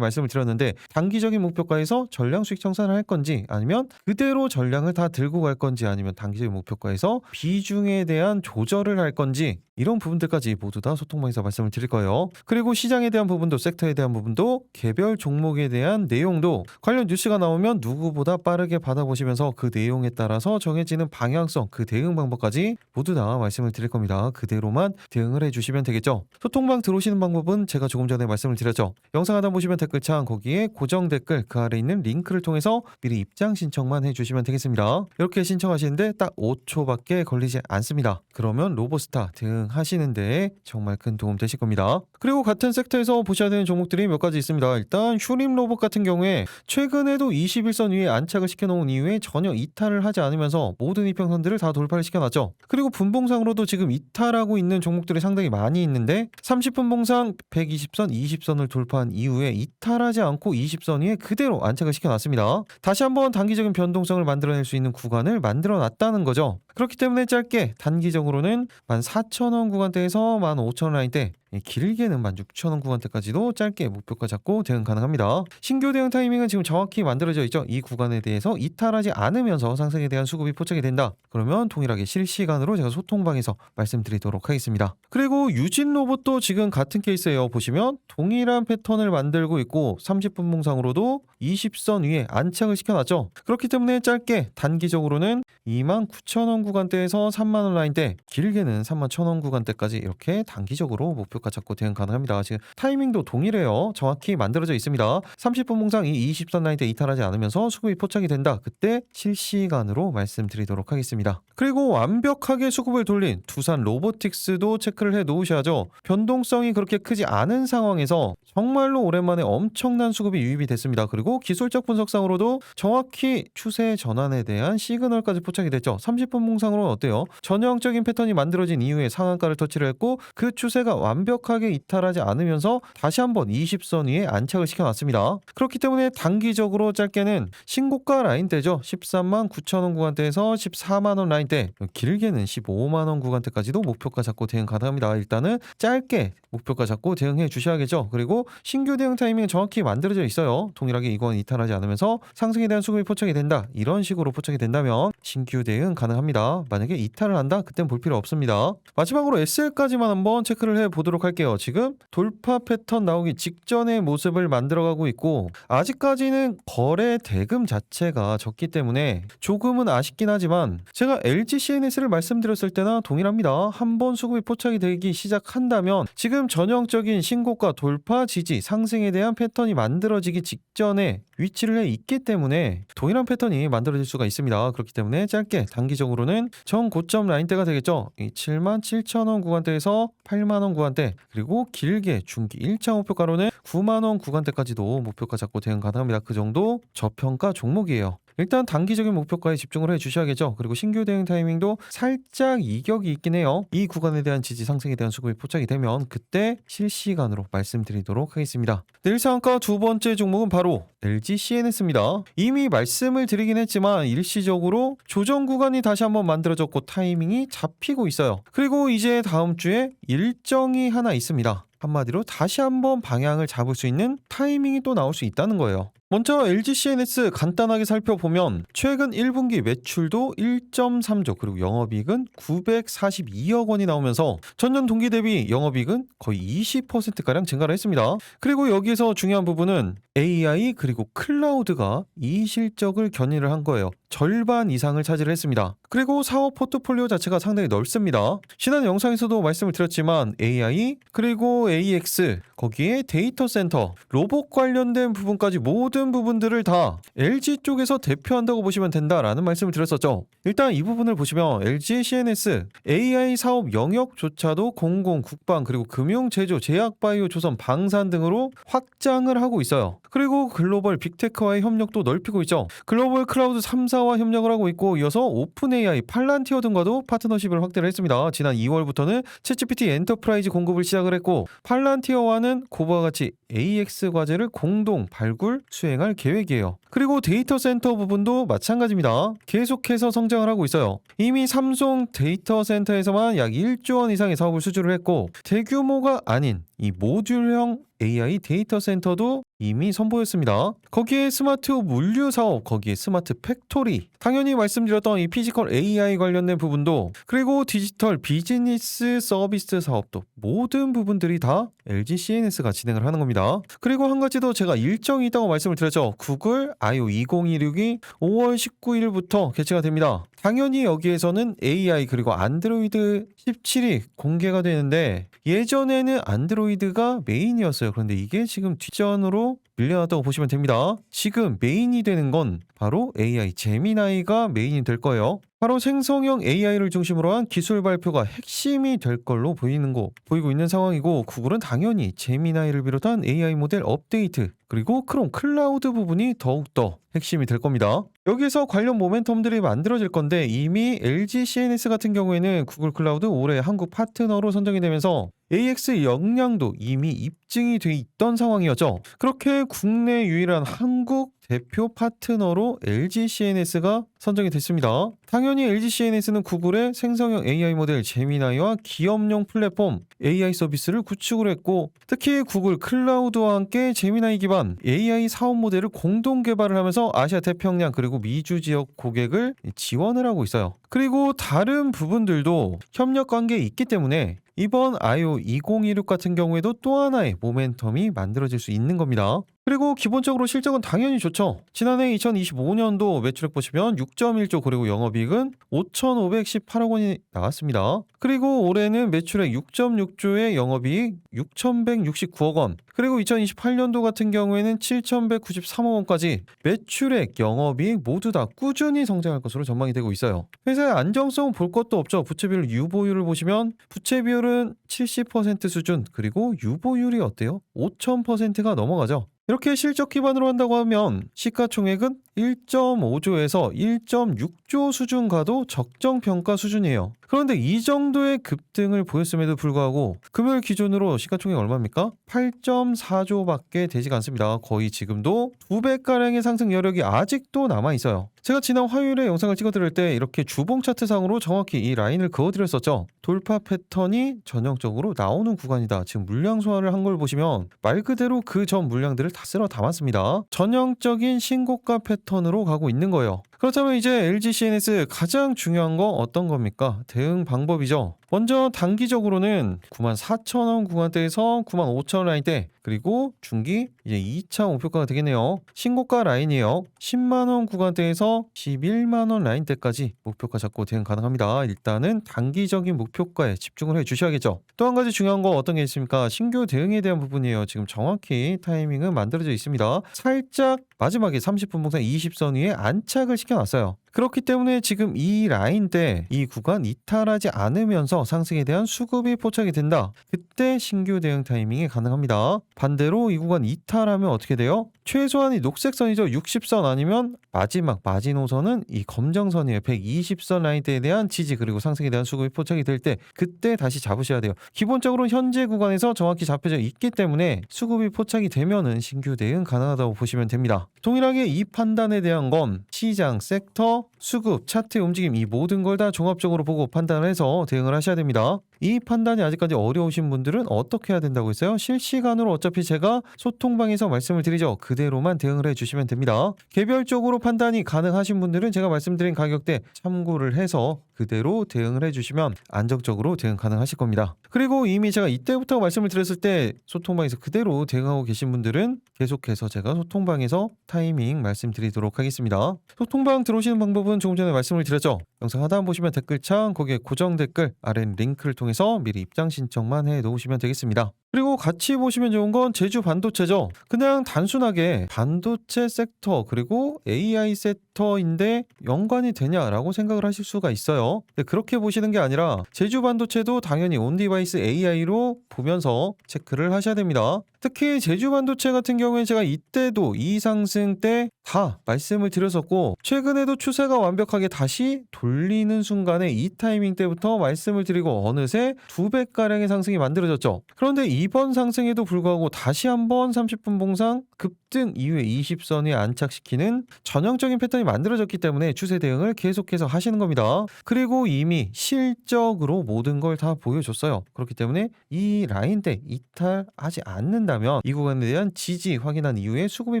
말씀을 드렸는데, 단기적인 목표가에서 전량 수익 청산을 할 건지, 아니면 그대로 전량을 다 들고 갈 건지, 아니면 단기적인 목표가에서 비중에 대한 조절을 할 건지, 이런 부분들까지 모두 다 소통방에서 말씀을 드릴 거예요. 그리고 시장에 대한 부분도, 섹터에 대한 부분도, 개별 종목에 대한 내용도 관련 뉴스가 나오면 누구보다 빠르게 받아보시면서 그 내용에 따라서 정해지는 방향성, 그 대응 방법까지 모두 다 말씀을 드릴 겁니다. 그대로만 대응을 해주시면 되겠죠. 소통방 들어오시는 방법은 제가 조금 전에 말씀을 드렸죠. 영상 하단 보시면 댓글창, 거기에 고정 댓글 그 아래 있는 링크를 통해서 미리 입장 신청만 해주시면 되겠습니다. 이렇게 신청하시는데 딱 5초밖에 걸리지 않습니다. 그러면 로보스타 대응하시는데 정말 큰 도움 되실 겁니다. 그리고 같은 섹터에서 보셔야 되는 종목들이 몇 가지 있습니다. 일단 슈림 로봇 같은 경우에 최근에도 21선 위에 안착을 시켜놓은 이후에 전혀 이탈을 하지 않으면서 모든 이평선들을 다 돌파를 시켜놨죠. 그리고 분봉상으로도 지금 이탈하고 있는 종목들이 상당히 많이 있는데, 30분봉상 120선, 20선을 돌파한 이후에 이탈하지 않고 20선 위에 그대로 안착을 시켜놨습니다. 다시 한번 단기적인 변동성을 만들어낼 수 있는 구간을 만들어놨다는 거죠. 그렇기 때문에 짧게 단기적으로는 14,000원 구간대에서 15,000원 라인대, 길게는 16,000원 구간대까지도 짧게 목표가 잡고 대응 가능합니다. 신규 대응 타이밍은 지금 정확히 만들어져 있죠. 이 구간에 대해서 이탈하지 않으면서 상승에 대한 수급이 포착이 된다. 그러면 동일하게 실시간으로 제가 소통방에서 말씀드리도록 하겠습니다. 그리고 유진 로봇도 지금 같은 케이스예요. 보시면 동일한 패턴을 만들고 있고 30분 봉상으로도 20선 위에 안착을 시켜놨죠. 그렇기 때문에 짧게 단기적으로는 29,000원 구간대에서 30,000원 라인대, 길게는 31,000원 구간대까지 이렇게 단기적으로 목표가 잡고 대응 가능합니다. 지금 타이밍도 동일해요. 정확히 만들어져 있습니다. 30분 봉상 이 20선 라인대 이탈하지 않으면서 수급이 포착이 된다. 그때 실시간으로 말씀드리도록 하겠습니다. 그리고 완벽하게 수급을 돌린 두산 로보틱스도 체크를 해 놓으셔야죠. 변동성이 그렇게 크지 않은 상황에서 정말로 오랜만에 엄청난 수급이 유입이 됐습니다. 그리고 기술적 분석상으로도 정확히 추세 전환에 대한 시그널까지 포착이 됐죠. 30분 봉상으로는 어때요? 전형적인 패턴이 만들어진 이후에 상한가를 터치를 했고, 그 추세가 완벽하게 이탈하지 않으면서 다시 한번 20선 위에 안착을 시켜놨습니다. 그렇기 때문에 단기적으로 짧게는 신고가 라인대죠. 139,000원 구간대에서 14만원 라인대, 길게는 15만원 구간대까지도 목표가 잡고 대응 가능합니다. 일단은 짧게 목표가 잡고 대응해 주셔야겠죠. 그리고 신규 대응 타이밍은 정확히 만들어져 있어요. 동일하게 이건 이탈하지 않으면서 상승에 대한 수급이 포착이 된다. 이런 식으로 포착이 된다면 신규 대응 가능합니다. 만약에 이탈을 한다? 그땐 볼 필요 없습니다. 마지막으로 SL까지만 한번 체크를 해보도록 할게요. 지금 돌파 패턴 나오기 직전의 모습을 만들어가고 있고, 아직까지는 거래 대금 자체가 적기 때문에 조금은 아쉽긴 하지만, 제가 LG CNS를 말씀드렸을 때나 동일합니다. 한번 수급이 포착이 되기 시작한다면 지금 전형적인 신고가 돌파 지지 상승에 대한 패턴이 만들어지기 직전에 위치를 해 있기 때문에 동일한 패턴이 만들어질 수가 있습니다. 그렇기 때문에 짧게 단기적으로는 정고점 라인대가 되겠죠. 이 77,000원 구간대에서 8만원 구간대, 그리고 길게 중기 1차 목표가로는 9만원 구간대까지도 목표가 잡고 대응 가능합니다. 그 정도 저평가 종목이에요. 일단 단기적인 목표가에 집중을 해주셔야겠죠. 그리고 신규 대응 타이밍도 살짝 이격이 있긴 해요. 이 구간에 대한 지지 상승에 대한 수급이 포착이 되면 그때 실시간으로 말씀드리도록 하겠습니다. 내일 상한가 두 번째 종목은 바로 LG CNS입니다. 이미 말씀을 드리긴 했지만 일시적으로 조정 구간이 다시 한번 만들어졌고 타이밍이 잡히고 있어요. 그리고 이제 다음 주에 일정이 하나 있습니다. 한마디로 다시 한번 방향을 잡을 수 있는 타이밍이 또 나올 수 있다는 거예요. 먼저 LG CNS 간단하게 살펴보면 최근 1분기 매출도 1.3조 그리고 영업이익은 942억 원이 나오면서 전년 동기 대비 영업이익은 거의 20%가량 증가를 했습니다. 그리고 여기서 중요한 부분은 AI 그리고 클라우드가 이 실적을 견인을 한 거예요. 절반 이상을 차지를 했습니다. 그리고 사업 포트폴리오 자체가 상당히 넓습니다. 지난 영상에서도 말씀을 드렸지만 AI 그리고 AX 거기에 데이터 센터 로봇 관련된 부분까지 모든 부분들을 다 LG 쪽에서 대표한다고 보시면 된다라는 말씀을 드렸었죠. 일단 이 부분을 보시면 LG CNS AI 사업 영역조차도 공공, 국방 그리고 금융, 제조, 제약, 바이오, 조선, 방산 등으로 확장을 하고 있어요. 그리고 글로벌 빅테크와의 협력도 넓히고 있죠. 글로벌 클라우드 3사와 협력을 하고 있고 이어서 오픈 AI, 팔란티어 등과도 파트너십을 확대를 했습니다. 지난 2월부터는 챗GPT 엔터프라이즈 공급을 시작을 했고 팔란티어와는 고부와 같이 AX 과제를 공동 발굴 수행할 계획이에요. 그리고 데이터 센터 부분도 마찬가지입니다. 계속해서 성장을 하고 있어요. 이미 삼성 데이터 센터에서만 약 1조 원 이상의 사업을 수주를 했고 대규모가 아닌 이 모듈형 AI 데이터 센터도 이미 선보였습니다. 거기에 스마트 물류 사업, 거기에 스마트 팩토리, 당연히 말씀드렸던 이 피지컬 AI 관련된 부분도 그리고 디지털 비즈니스 서비스 사업도 모든 부분들이 다 LG CNS가 진행을 하는 겁니다. 그리고 한 가지 더 제가 일정이 있다고 말씀을 드렸죠. 구글 I/O 2026이 5월 19일부터 개최가 됩니다. 당연히 여기에서는 AI 그리고 안드로이드 17이 공개가 되는데 예전에는 안드로이드가 메인이었어요. 그런데 이게 지금 뒷전으로 밀려났다고 보시면 됩니다. 지금 메인이 되는 건 바로 AI 제미나이가 메인이 될 거예요. 바로 생성형 AI를 중심으로 한 기술 발표가 핵심이 될 걸로 보이고 있는 상황이고 구글은 당연히 제미나이를 비롯한 AI 모델 업데이트 그리고 크롬 클라우드 부분이 더욱더 핵심이 될 겁니다. 여기서 관련 모멘텀들이 만들어질 건데 이미 LG CNS 같은 경우에는 구글 클라우드 올해 한국 파트너로 선정이 되면서 AX 역량도 이미 입증이 돼 있던 상황이었죠. 그렇게 국내 유일한 한국 대표 파트너로 LG CNS가 선정이 됐습니다. 당연히 LG CNS는 구글의 생성형 AI 모델 제미나이와 기업용 플랫폼 AI 서비스를 구축을 했고 특히 구글 클라우드와 함께 제미나이 기반 AI 사업 모델을 공동 개발을 하면서 아시아 태평양 그리고 미주 지역 고객을 지원을 하고 있어요. 그리고 다른 부분들도 협력 관계에 있기 때문에 이번 I/O 2026 같은 경우에도 또 하나의 모멘텀이 만들어질 수 있는 겁니다. 그리고 기본적으로 실적은 당연히 좋죠. 지난해 2025년도 매출액 보시면 6.1조 그리고 영업이익은 5,518억 원이 나왔습니다. 그리고 올해는 매출액 6.6조에 영업이익 6,169억 원 그리고 2028년도 같은 경우에는 7,193억 원까지 매출액, 영업이익 모두 다 꾸준히 성장할 것으로 전망이 되고 있어요. 회사의 안정성은 볼 것도 없죠. 부채 비율, 유보율을 보시면 부채 비율은 70% 수준 그리고 유보율이 어때요? 5,000%가 넘어가죠. 이렇게 실적 기반으로 한다고 하면 시가총액은 1.5조에서 1.6조 수준 가도 적정 평가 수준이에요. 그런데 이 정도의 급등을 보였음에도 불구하고 금요일 기준으로 시가총액 얼마입니까? 8.4조밖에 되지가 않습니다. 거의 지금도 2배가량의 상승 여력이 아직도 남아있어요. 제가 지난 화요일에 영상을 찍어드릴 때 이렇게 주봉 차트상으로 정확히 이 라인을 그어드렸었죠. 돌파 패턴이 전형적으로 나오는 구간이다. 지금 물량 소화를 한 걸 보시면 말 그대로 그 전 물량들을 다 쓸어 담았습니다. 전형적인 신고가 패턴으로 가고 있는 거예요. 그렇다면 이제 LG CNS 가장 중요한 거 어떤 겁니까? 대응 방법이죠. 먼저 단기적으로는 94,000원 구간대에서 95,000원 라인대 그리고 중기 이제 2차 목표가가 되겠네요. 신고가 라인이에요. 10만원 구간대에서 11만원 라인대까지 목표가 잡고 대응 가능합니다. 일단은 단기적인 목표가에 집중을 해 주셔야겠죠. 또 한 가지 중요한 거 어떤 게 있습니까? 신규 대응에 대한 부분이에요. 지금 정확히 타이밍은 만들어져 있습니다. 살짝 마지막에 30분 봉상 20선 위에 안착을 시켜놨어요. 그렇기 때문에 지금 이 라인대 이 구간 이탈하지 않으면서 상승에 대한 수급이 포착이 된다. 그때 신규 대응 타이밍이 가능합니다. 반대로 이 구간 이탈하면 어떻게 돼요? 최소한이 녹색선이죠. 60선 아니면 마지막 마지노선은 이 검정선이에요. 120선 라인대에 대한 지지 그리고 상승에 대한 수급이 포착이 될 때 그때 다시 잡으셔야 돼요. 기본적으로 현재 구간에서 정확히 잡혀져 있기 때문에 수급이 포착이 되면은 신규 대응 가능하다고 보시면 됩니다. 동일하게 이 판단에 대한 건 시장, 섹터, 수급, 차트의 움직임 이 모든 걸 다 종합적으로 보고 판단을 해서 대응을 하셔야 됩니다. 이 판단이 아직까지 어려우신 분들은 어떻게 해야 된다고 했어요? 실시간으로 어차피 제가 소통방에서 말씀을 드리죠. 그대로만 대응을 해주시면 됩니다. 개별적으로 판단이 가능하신 분들은 제가 말씀드린 가격대 참고를 해서 그대로 대응을 해주시면 안정적으로 대응 가능하실 겁니다. 그리고 이미 제가 이때부터 말씀을 드렸을 때 소통방에서 그대로 대응하고 계신 분들은 계속해서 제가 소통방에서 타이밍 말씀드리도록 하겠습니다. 소통방 들어오시는 방법은 조금 전에 말씀을 드렸죠. 영상 하단 보시면 댓글창 거기에 고정 댓글 아래 링크를 통해서 미리 입장 신청만 해 놓으시면 되겠습니다. 그리고 같이 보시면 좋은 건 제주 반도체죠. 그냥 단순하게 반도체 섹터 그리고 AI 섹터인데 연관이 되냐라고 생각을 하실 수가 있어요. 근데 그렇게 보시는 게 아니라 제주 반도체도 당연히 온디바이스 AI로 보면서 체크를 하셔야 됩니다. 특히 제주 반도체 같은 경우에 제가 이때도 이 상승 때 다 말씀을 드렸었고 최근에도 추세가 완벽하게 다시 돌리는 순간에 이 타이밍 때부터 말씀을 드리고 어느새 2배가량의 상승이 만들어졌죠. 그런데 이번 상승에도 불구하고 다시 한번 30분 봉상 급등 이후에 20선에 안착시키는 전형적인 패턴이 만들어졌기 때문에 추세 대응을 계속해서 하시는 겁니다. 그리고 이미 실적으로 모든 걸 다 보여줬어요. 그렇기 때문에 이 라인대 이탈하지 않는다면 이 구간에 대한 지지 확인한 이후에 수급이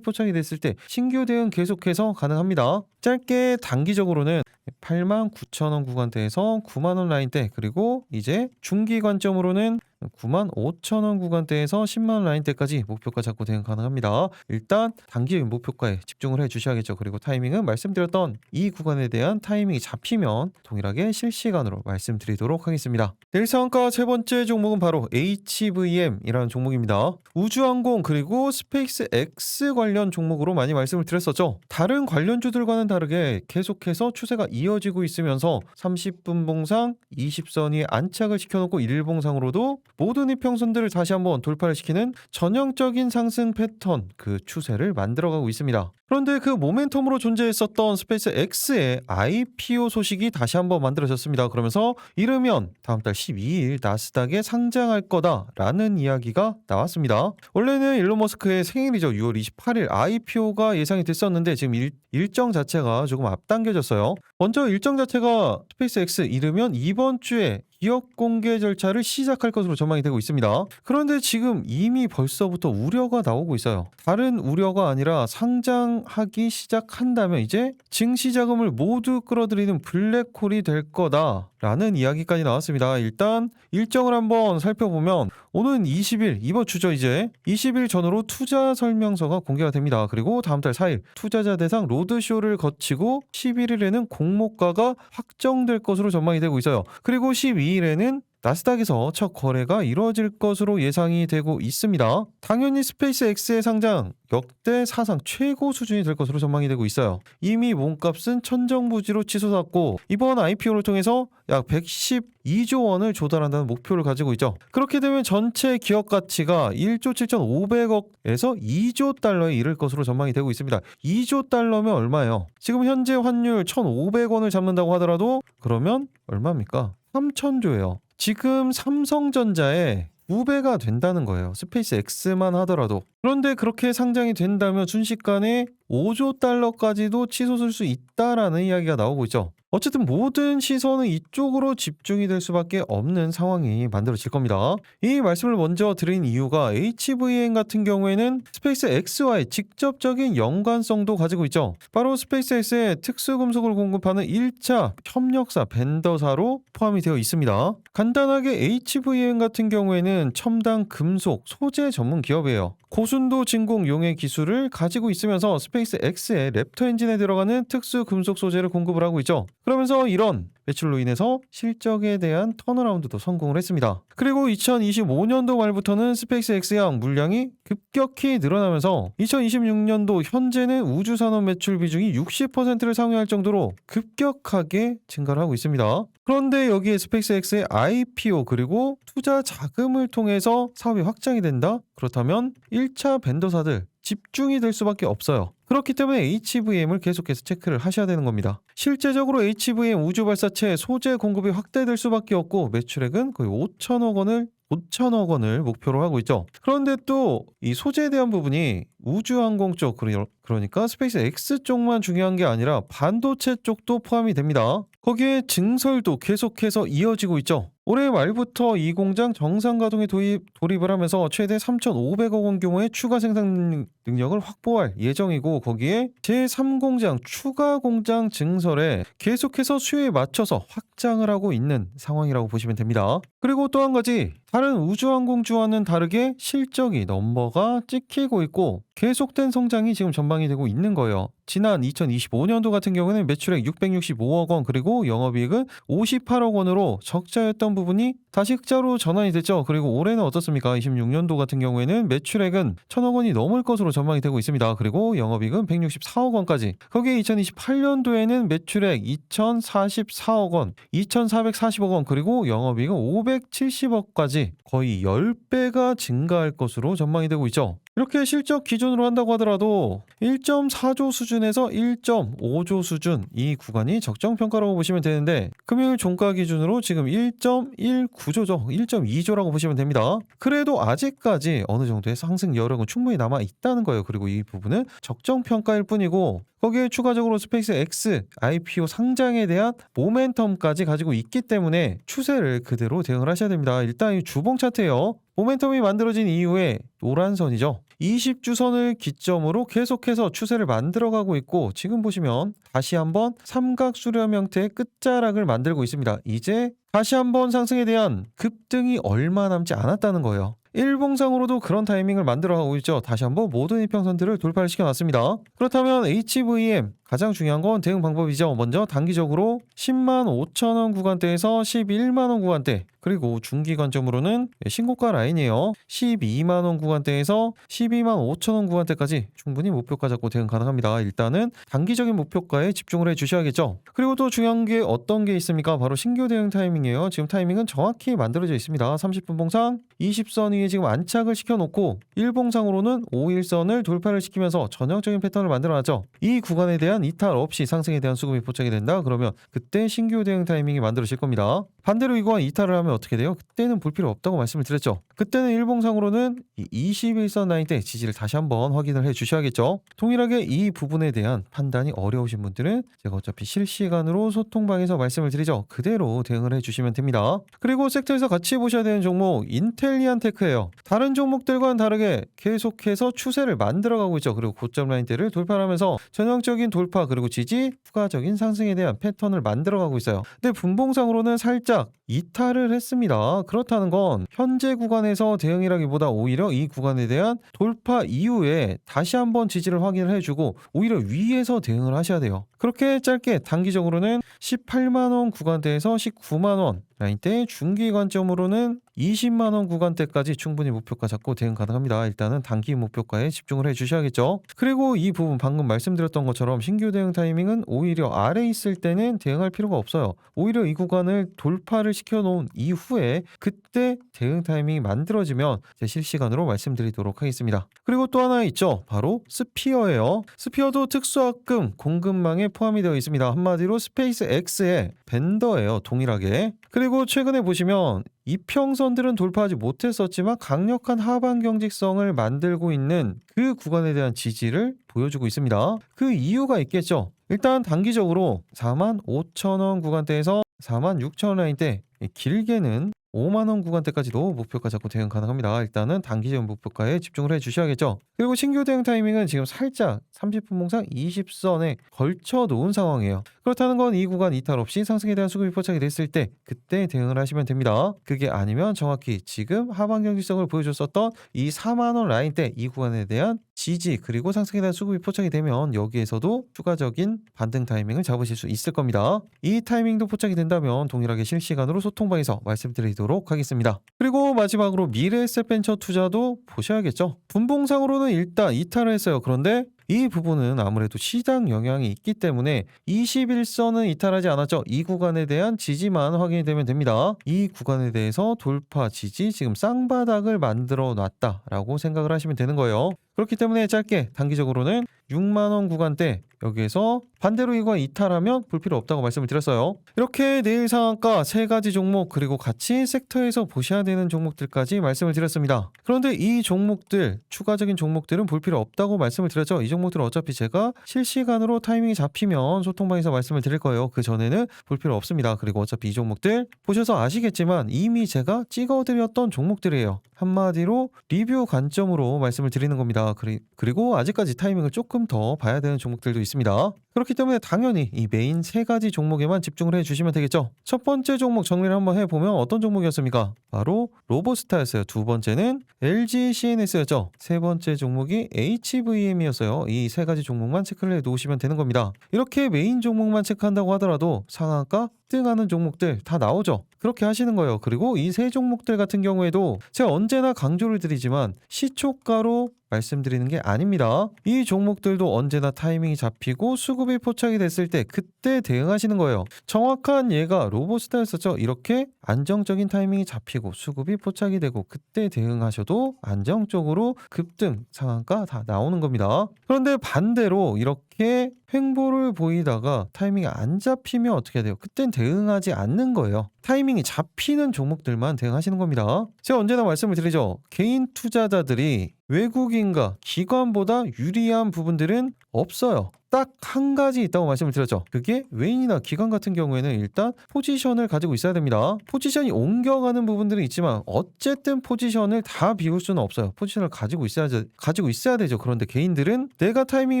포착이 됐을 때 신규 대응 계속해서 가능합니다. 짧게 단기적으로는 89,000원 구간대에서 90,000원 라인대 그리고 이제 중기 관점으로는 95,000원 구간대에서 100,000원 라인대까지 목표가 잡고 대응 가능합니다. 일단 단기적인 목표가에 집중을 해 주셔야겠죠. 그리고 타이밍은 말씀드렸던 이 구간에 대한 타이밍이 잡히면 동일하게 실시간으로 말씀드리도록 하겠습니다. 내일 상한가 세 번째 종목은 바로 HVM이라는 종목입니다. 우주항공 그리고 스페이스X 관련 종목으로 많이 말씀을 드렸었죠. 다른 관련주들과는 다르게 계속해서 추세가 이어지고 있으면서 30분 봉상 20선 위에 안착을 시켜놓고 일봉상으로도 모든 이평선들을 다시 한번 돌파를 시키는 전형적인 상승 패턴 그 추세를 만들어가고 있습니다. 그런데 그 모멘텀으로 존재했었던 스페이스 X의 IPO 소식이 다시 한번 만들어졌습니다. 그러면서 이르면 다음 달 12일 나스닥에 상장할 거다라는 이야기가 나왔습니다. 원래는 일론 머스크의 생일이죠. 6월 28일 IPO가 예상이 됐었는데 지금 일정 자체가 조금 앞당겨졌어요. 먼저 일정 자체가 스페이스 X 이르면 이번 주에 기업 공개 절차를 시작할 것으로 전망이 되고 있습니다. 그런데 지금 이미 벌써부터 우려가 나오고 있어요. 다른 우려가 아니라 상장하기 시작한다면 이제 증시 자금을 모두 끌어들이는 블랙홀이 될 거다라는 이야기까지 나왔습니다. 일단 일정을 한번 살펴보면 오는 20일 이번 주죠. 이제 20일 전후로 투자 설명서가 공개가 됩니다. 그리고 다음 달 4일 투자자 대상 로드쇼를 거치고 11일에는 공모가가 확정될 것으로 전망이 되고 있어요. 그리고 12일에는 나스닥에서 첫 거래가 이루어질 것으로 예상이 되고 있습니다. 당연히 스페이스 X의 상장 역대 사상 최고 수준이 될 것으로 전망이 되고 있어요. 이미 몸값은 천정부지로 치솟았고 이번 IPO를 통해서 약 112조 원을 조달한다는 목표를 가지고 있죠. 그렇게 되면 전체 기업 가치가 1조 7,500억에서 2조 달러에 이를 것으로 전망이 되고 있습니다. 2조 달러면 얼마예요? 지금 현재 환율 1,500원을 잡는다고 하더라도 그러면 얼마입니까? 3,000조예요. 지금 삼성전자의 2배가 된다는 거예요. 스페이스 X만 하더라도. 그런데 그렇게 상장이 된다면 순식간에 5조 달러까지도 치솟을 수 있다라는 이야기가 나오고 있죠. 어쨌든 모든 시선은 이쪽으로 집중이 될 수밖에 없는 상황이 만들어질 겁니다. 이 말씀을 먼저 드린 이유가 HVM 같은 경우에는 스페이스 X와의 직접적인 연관성도 가지고 있죠. 바로 스페이스 X의 특수금속을 공급하는 1차 협력사 벤더사로 포함이 되어 있습니다. 간단하게 HVM 같은 경우에는 첨단 금속 소재 전문 기업이에요. 고순도 진공 용해 기술을 가지고 있으면서 스페이스 X의 랩터 엔진에 들어가는 특수 금속 소재를 공급을 하고 있죠. 그러면서 이런 매출로 인해서 실적에 대한 턴어라운드도 성공을 했습니다. 그리고 2025년도 말부터는 스페이스 X양 물량이 급격히 늘어나면서 2026년도 현재는 우주산업 매출 비중이 60%를 상회할 정도로 급격하게 증가를 하고 있습니다. 그런데 여기에 스페이스 X의 IPO 그리고 투자 자금을 통해서 사업이 확장이 된다? 그렇다면 1차 벤더사들 집중이 될 수밖에 없어요. 그렇기 때문에 HVM을 계속해서 체크를 하셔야 되는 겁니다. 실제적으로 HVM 우주발사체 소재 공급이 확대될 수밖에 없고 매출액은 거의 5천억 원을 목표로 하고 있죠. 그런데 또 이 소재에 대한 부분이 우주항공 쪽 그러니까 스페이스 X 쪽만 중요한 게 아니라 반도체 쪽도 포함이 됩니다. 거기에 증설도 계속해서 이어지고 있죠. 올해 말부터 이 공장 정상 가동에 돌입을 하면서 최대 3,500억 원 규모의 추가 생산 능력을 확보할 예정이고, 거기에 제3공장 추가 공장 증설에 계속해서 수요에 맞춰서 확장을 하고 있는 상황이라고 보시면 됩니다. 그리고 또 한 가지, 다른 우주항공주와는 다르게 실적이 넘버가 찍히고 있고 계속된 성장이 지금 전망이 되고 있는 거예요. 지난 2025년도 같은 경우는 매출액 665억 원, 그리고 영업이익은 58억 원으로 적자였던 부분이 다시 흑자로 전환이 됐죠. 그리고 올해는 어떻습니까? 26년도 같은 경우에는 매출액은 1,000억 원이 넘을 것으로 전망이 되고 있습니다. 그리고 영업이익은 164억 원까지. 거기에 2028년도에는 매출액 2,044억 원, 2,440억 원, 그리고 영업이익은 570억까지 거의 10배가 증가할 것으로 전망이 되고 있죠. 이렇게 실적 기준으로 한다고 하더라도 1.4조 수준에서 1.5조 수준, 이 구간이 적정 평가라고 보시면 되는데, 금요일 종가 기준으로 지금 1.19조죠. 1.2조라고 보시면 됩니다. 그래도 아직까지 어느 정도의 상승 여력은 충분히 남아 있다는 거예요. 그리고 이 부분은 적정 평가일 뿐이고, 거기에 추가적으로 스페이스 X IPO 상장에 대한 모멘텀까지 가지고 있기 때문에 추세를 그대로 대응을 하셔야 됩니다. 일단 이 주봉 차트예요. 모멘텀이 만들어진 이후에 노란 선이죠. 20주선을 기점으로 계속해서 추세를 만들어가고 있고, 지금 보시면 다시 한번 삼각수렴 형태의 끝자락을 만들고 있습니다. 이제 다시 한번 상승에 대한 급등이 얼마 남지 않았다는 거예요. 일봉상으로도 그런 타이밍을 만들어가고 있죠. 다시 한번 모든 이평선들을 돌파를 시켜놨습니다. 그렇다면 HVM 가장 중요한 건 대응 방법이죠. 먼저 단기적으로 10만 5천 원 구간대에서 11만 원 구간대, 그리고 중기 관점으로는 신고가 라인이에요. 12만 원 구간대에서 12만 5천 원 구간대까지 충분히 목표가 잡고 대응 가능합니다. 일단은 단기적인 목표가에 집중을 해주셔야겠죠. 그리고 또 중요한 게 어떤 게 있습니까? 바로 신규 대응 타이밍이에요. 지금 타이밍은 정확히 만들어져 있습니다. 30분 봉상 20선 위에 지금 안착을 시켜놓고 일봉상으로는 5일선을 돌파를 시키면서 전형적인 패턴을 만들어놨죠. 이 구간에 대한 이탈 없이 상승에 대한 수급이 포착이 된다? 그러면 그때 신규 대응 타이밍이 만들어질 겁니다. 반대로 이 구간 이탈을 하면 어떻게 돼요? 그때는 볼 필요 없다고 말씀을 드렸죠. 그때는 일봉상으로는 21선 라인 때 지지를 다시 한번 확인을 해 주셔야겠죠. 동일하게 이 부분에 대한 판단이 어려우신 분들은 제가 어차피 실시간으로 소통방에서 말씀을 드리죠. 그대로 대응을 해 주시면 됩니다. 그리고 섹터에서 같이 보셔야 되는 종목 인텔리안 테크예요. 다른 종목들과는 다르게 계속해서 추세를 만들어가고 있죠. 그리고 고점 라인대를 돌파하면서 전형적인 돌파 그리고 지지, 추가적인 상승에 대한 패턴을 만들어가고 있어요. 근데 분봉상으로는 살짝 이탈을 했습니다. 그렇다는 건 현재 구간에서 대응이라기보다 오히려 이 구간에 대한 돌파 이후에 다시 한번 지지를 확인을 해주고 오히려 위에서 대응을 하셔야 돼요. 그렇게 짧게 단기적으로는 18만 원 구간대에서 19만 원 라인대, 중기 관점으로는 20만 원 구간대까지 충분히 목표가 잡고 대응 가능합니다. 일단은 단기 목표가에 집중을 해 주셔야겠죠. 그리고 이 부분 방금 말씀드렸던 것처럼 신규 대응 타이밍은 오히려 아래 있을 때는 대응할 필요가 없어요. 오히려 이 구간을 돌파를 시켜놓은 이후에 그때 대응 타이밍이 만들어지면 제 실시간으로 말씀드리도록 하겠습니다. 그리고 또 하나 있죠. 바로 스피어예요. 스피어도 특수합금 공급망에 포함이 되어 있습니다. 한마디로 스페이스 X의 벤더예요. 동일하게. 그리고 최근에 보시면 이평선들은 돌파하지 못했었지만 강력한 하방 경직성을 만들고 있는 그 구간에 대한 지지를 보여주고 있습니다. 그 이유가 있겠죠. 일단 단기적으로 4만 5천 원 구간대에서 4만 6천 원 라인대, 길게는 5만 원 구간대까지도 목표가 잡고 대응 가능합니다. 일단은 단기적인 목표가에 집중을 해 주셔야겠죠. 그리고 신규 대응 타이밍은 지금 살짝 30분 봉상 20선에 걸쳐 놓은 상황이에요. 그렇다는 건 이 구간 이탈 없이 상승에 대한 수급이 포착이 됐을 때 그때 대응을 하시면 됩니다. 그게 아니면 정확히 지금 하방 경직성을 보여줬었던 이 4만 원 라인대, 이 구간에 대한 지지 그리고 상승에 대한 수급이 포착이 되면 여기에서도 추가적인 반등 타이밍을 잡으실 수 있을 겁니다. 이 타이밍도 포착이 된다면 동일하게 실시간으로 소통방에서 말씀드리도록 하겠습니다. 그리고 마지막으로 미래에셋벤처 투자도 보셔야겠죠. 분봉상으로는 일단 이탈을 했어요. 그런데 이 부분은 아무래도 시장 영향이 있기 때문에 21선은 이탈하지 않았죠. 이 구간에 대한 지지만 확인이 되면 됩니다. 이 구간에 대해서 돌파 지지, 지금 쌍바닥을 만들어 놨다라고 생각을 하시면 되는 거예요. 그렇기 때문에 짧게 단기적으로는 6만 원 구간대, 여기에서 반대로 이거와 이탈하면 볼 필요 없다고 말씀을 드렸어요. 이렇게 내일 상한가 3가지 종목 그리고 같이 섹터에서 보셔야 되는 종목들까지 말씀을 드렸습니다. 그런데 이 종목들 추가적인 종목들은 볼 필요 없다고 말씀을 드렸죠. 이 종목들은 어차피 제가 실시간으로 타이밍이 잡히면 소통방에서 말씀을 드릴 거예요. 그 전에는 볼 필요 없습니다. 그리고 어차피 이 종목들 보셔서 아시겠지만 이미 제가 찍어드렸던 종목들이에요. 한마디로 리뷰 관점으로 말씀을 드리는 겁니다. 그리고 아직까지 타이밍을 조금 더 봐야 되는 종목들도 있습니다. 그렇기 때문에 당연히 이 메인 3가지 종목에만 집중을 해주시면 되겠죠. 첫 번째 종목 정리를 한번 해보면 어떤 종목이었습니까? 바로 로보스타였어요. 두 번째는 LG CNS였죠. 세 번째 종목이 HVM이었어요. 이 3가지 종목만 체크를 해놓으시면 되는 겁니다. 이렇게 메인 종목만 체크한다고 하더라도 상한가 등하는 종목들 다 나오죠. 그렇게 하시는 거예요. 그리고 이 3종목들 같은 경우에도 제가 언제나 강조를 드리지만 시초가로 말씀드리는 게 아닙니다. 이 종목들도 언제나 타이밍이 잡히고 수급이 포착이 됐을 때 그때 대응하시는 거예요. 정확한 예가 로보스타였었죠. 이렇게 안정적인 타이밍이 잡히고 수급이 포착이 되고 그때 대응하셔도 안정적으로 급등 상한가 다 나오는 겁니다. 그런데 반대로 이렇게 횡보를 보이다가 타이밍이 안 잡히면 어떻게 해야 돼요? 그땐 대응하지 않는 거예요. 타이밍이 잡히는 종목들만 대응하시는 겁니다. 제가 언제나 말씀을 드리죠. 개인 투자자들이 외국인과 기관보다 유리한 부분들은 없어요. 딱 한 가지 있다고 말씀을 드렸죠. 그게 외인이나 기관 같은 경우에는 일단 포지션을 가지고 있어야 됩니다. 포지션이 옮겨가는 부분들은 있지만 어쨌든 포지션을 다 비울 수는 없어요. 포지션을 가지고 있어야 되죠. 그런데 개인들은 내가 타이밍이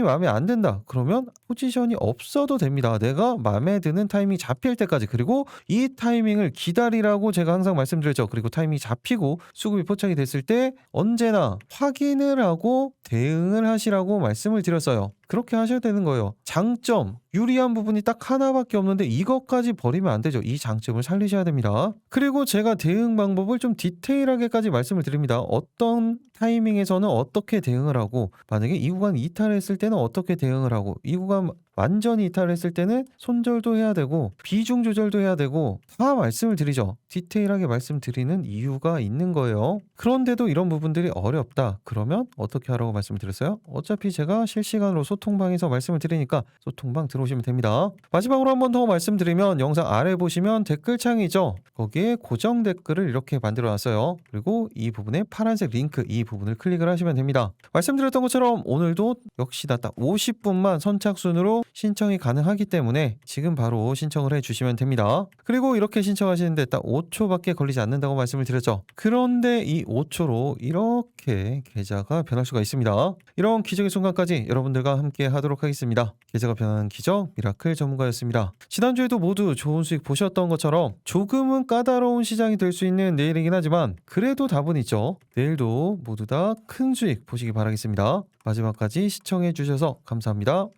마음에 안 든다. 그러면 포지션이 없어도 됩니다. 내가 마음에 드는 타이밍이 잡힐 때까지 그리고 이 타이밍을 기다리라고 제가 항상 말씀드렸죠. 그리고 타이밍이 잡히고 수급이 포착이 됐을 때 언제나 확인을 하고 대응을 하시라고 말씀을 드렸어요. 그렇게 하셔야 되는 거예요. 장점, 유리한 부분이 딱 하나밖에 없는데 이것까지 버리면 안 되죠. 이 장점을 살리셔야 됩니다. 그리고 제가 대응 방법을 좀 디테일하게까지 말씀을 드립니다. 어떤 타이밍에서는 어떻게 대응을 하고 만약에 이 구간 이탈했을 때는 어떻게 대응을 하고 이 구간 완전히 이탈했을 때는 손절도 해야 되고 비중 조절도 해야 되고 다 말씀을 드리죠. 디테일하게 말씀드리는 이유가 있는 거예요. 그런데도 이런 부분들이 어렵다. 그러면 어떻게 하라고 말씀드렸어요? 어차피 제가 실시간으로 소통방에서 말씀을 드리니까 소통방 들어오시면 됩니다. 마지막으로 한 번 더 말씀드리면 영상 아래 보시면 댓글창이죠. 거기에 고정 댓글을 이렇게 만들어 놨어요. 그리고 이 부분에 파란색 링크 이 부분을 클릭을 하시면 됩니다. 말씀드렸던 것처럼 오늘도 역시나 딱 50분만 선착순으로 신청이 가능하기 때문에 지금 바로 신청을 해주시면 됩니다. 그리고 이렇게 신청하시는데 딱 5초밖에 걸리지 않는다고 말씀을 드렸죠. 그런데 이 5초로 이렇게 계좌가 변할 수가 있습니다. 이런 기적의 순간까지 여러분들과 함께 하도록 하겠습니다. 계좌가 변하는 기적 미라클 전문가였습니다. 지난주에도 모두 좋은 수익 보셨던 것처럼 조금은 까다로운 시장이 될 수 있는 내일이긴 하지만 그래도 답은 있죠. 내일도 모두 다 큰 수익 보시기 바라겠습니다. 마지막까지 시청해 주셔서 감사합니다.